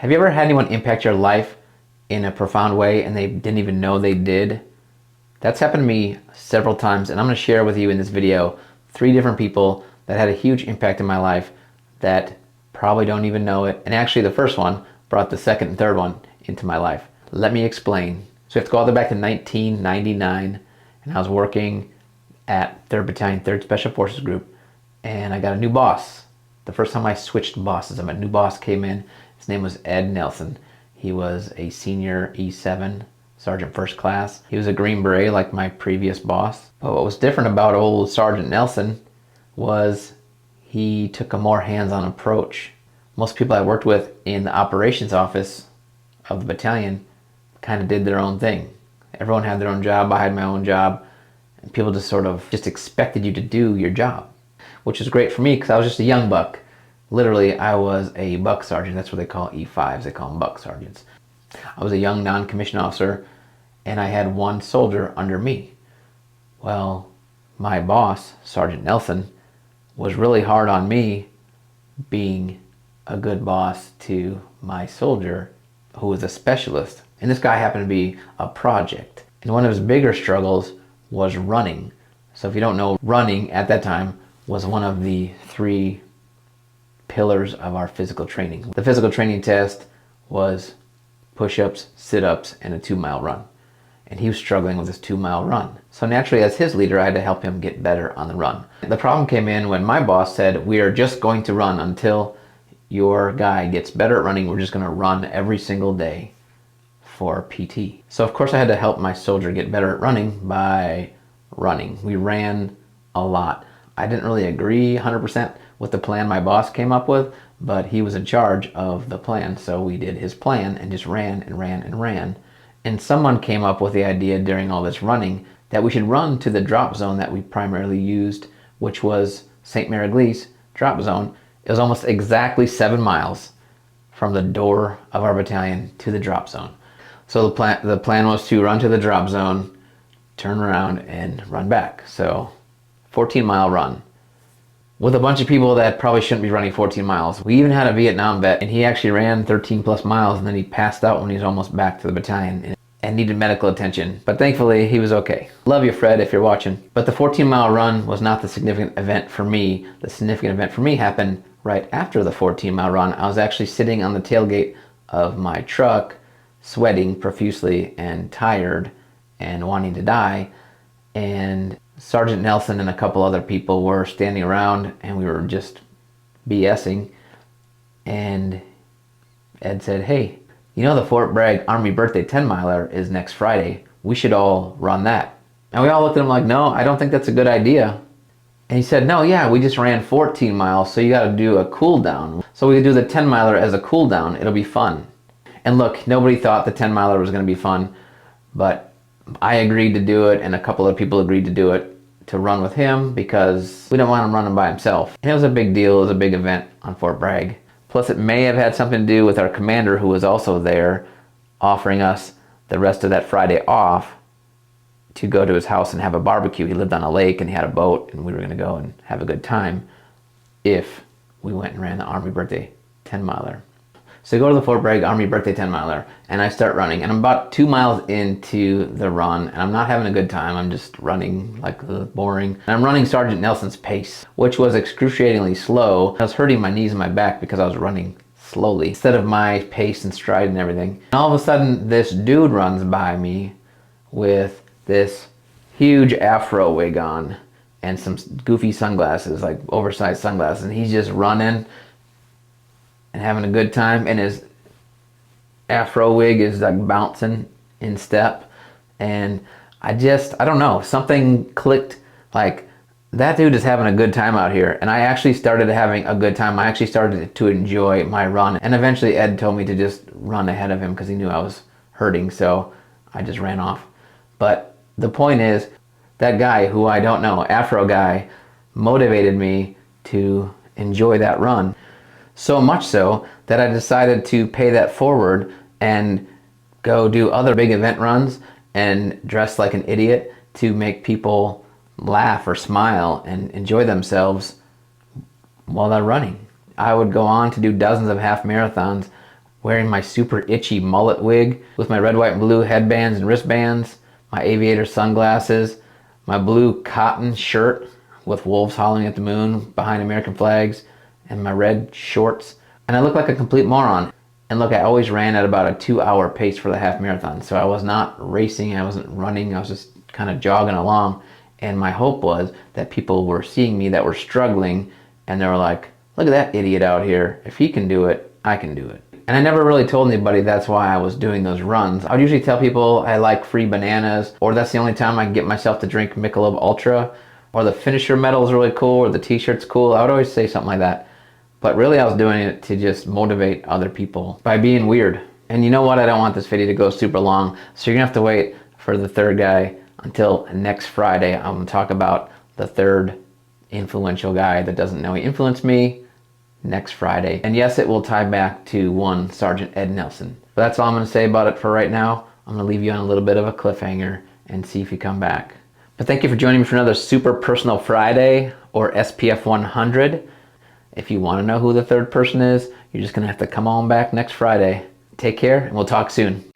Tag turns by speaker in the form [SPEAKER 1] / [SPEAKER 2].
[SPEAKER 1] Have you ever had anyone impact your life in a profound way and they didn't even know they did? That's happened to me several times, and I'm going to share with you in this video 3 different people that had a huge impact in my life that probably don't even know it. And actually the first one brought the second and third one into my life. Let me explain. So you have to go all the way back to 1999, and I was working at 3rd Battalion, 3rd Special Forces Group, and I got a new boss. The first time I switched bosses, a new boss came in. His name was Ed Nelson. He was a senior E7, Sergeant First Class. He was a Green Beret like my previous boss. But what was different about old Sergeant Nelson was he took a more hands-on approach. Most people I worked with in the operations office of the battalion kind of did their own thing. Everyone had their own job. I had my own job. And people just sort of just expected you to do your job, which was great for me because I was just a young buck. Literally, I was a buck sergeant. That's what they call E5s. They call them buck sergeants. I was a young non-commissioned officer, and I had 1 soldier under me. Well, my boss, Sergeant Nelson, was really hard on me being a good boss to my soldier who was a specialist. And this guy happened to be a project. And one of his bigger struggles was running. So if you don't know, running at that time was one of the 3 pillars of our physical training. The physical training test was push-ups, sit-ups, and a 2-mile run. And he was struggling with this 2-mile run. So naturally, as his leader, I had to help him get better on the run. The problem came in when my boss said, we are just going to run until your guy gets better at running. We're just going to run every single day for PT. So of course I had to help my soldier get better at running by running. We ran a lot. I didn't really agree 100% with the plan my boss came up with, but he was in charge of the plan. So we did his plan and just ran and ran and ran. And someone came up with the idea during all this running that we should run to the drop zone that we primarily used, which was St. Mary Glees drop zone. It was almost exactly 7 miles from the door of our battalion to the drop zone. So the plan was to run to the drop zone, turn around, and run back. So 14-mile run with a bunch of people that probably shouldn't be running 14 miles. We even had a Vietnam vet, and he actually ran 13 plus miles, and then he passed out when he was almost back to the battalion and needed medical attention. But thankfully, he was okay. Love you, Fred, if you're watching. But the 14-mile run was not the significant event for me. The significant event for me happened right after the 14-mile run. I was actually sitting on the tailgate of my truck, sweating profusely and tired and wanting to die. And Sergeant Nelson and a couple other people were standing around, and we were just BSing. And Ed said, hey, you know the Fort Bragg Army birthday 10-miler is next Friday. We should all run that. And we all looked at him like, no, I don't think that's a good idea. And he said, no, yeah, we just ran 14 miles, so you got to do a cool down. So we could do the 10-miler as a cool down. It'll be fun. And look, nobody thought the 10-miler was going to be fun, but I agreed to do it, and a couple of people agreed to do it, to run with him, because we don't want him running by himself. And it was a big deal. It was a big event on Fort Bragg. Plus, it may have had something to do with our commander, who was also there, offering us the rest of that Friday off to go to his house and have a barbecue. He lived on a lake and he had a boat, and we were going to go and have a good time if we went and ran the Army birthday 10-miler. So I go to the Fort Bragg Army birthday 10-miler, and I start running, and I'm about 2 miles into the run, and I'm not having a good time. I'm just running like boring. And I'm running Sergeant Nelson's pace, which was excruciatingly slow. I was hurting my knees and my back because I was running slowly instead of my pace and stride and everything. And all of a sudden, this dude runs by me with this huge afro wig on and some goofy sunglasses, like oversized sunglasses, and he's just running and having a good time, and his afro wig is like bouncing in step. And I don't know, something clicked, like, that dude is having a good time out here. And I actually started having a good time. I actually started to enjoy my run. And eventually Ed told me to just run ahead of him because he knew I was hurting, so I just ran off. But the point is, that guy who I don't know, afro guy, motivated me to enjoy that run. So much so that I decided to pay that forward and go do other big event runs and dress like an idiot to make people laugh or smile and enjoy themselves while they're running. I would go on to do dozens of half marathons wearing my super itchy mullet wig with my red, white, and blue headbands and wristbands, my aviator sunglasses, my blue cotton shirt with wolves howling at the moon behind American flags, and my red shorts. And I look like a complete moron. And look, I always ran at about a 2-hour pace for the half marathon. So I was not racing, I wasn't running, I was just kind of jogging along. And my hope was that people were seeing me that were struggling, and they were like, look at that idiot out here. If he can do it, I can do it. And I never really told anybody that's why I was doing those runs. I would usually tell people I like free bananas, or that's the only time I can get myself to drink Michelob Ultra, or the finisher medal is really cool, or the t-shirt's cool. I would always say something like that. But really I was doing it to just motivate other people by being weird. And you know what? I don't want this video to go super long, so you're gonna have to wait for the third guy until next Friday. I'm gonna talk about the third influential guy that doesn't know he influenced me next Friday. And yes, it will tie back to one Sergeant Ed Nelson. But that's all I'm gonna say about it for right now. I'm gonna leave you on a little bit of a cliffhanger and see if you come back. But thank you for joining me for another Super Personal Friday, or SPF 100. If you want to know who the third person is, you're just going to have to come on back next Friday. Take care, and we'll talk soon.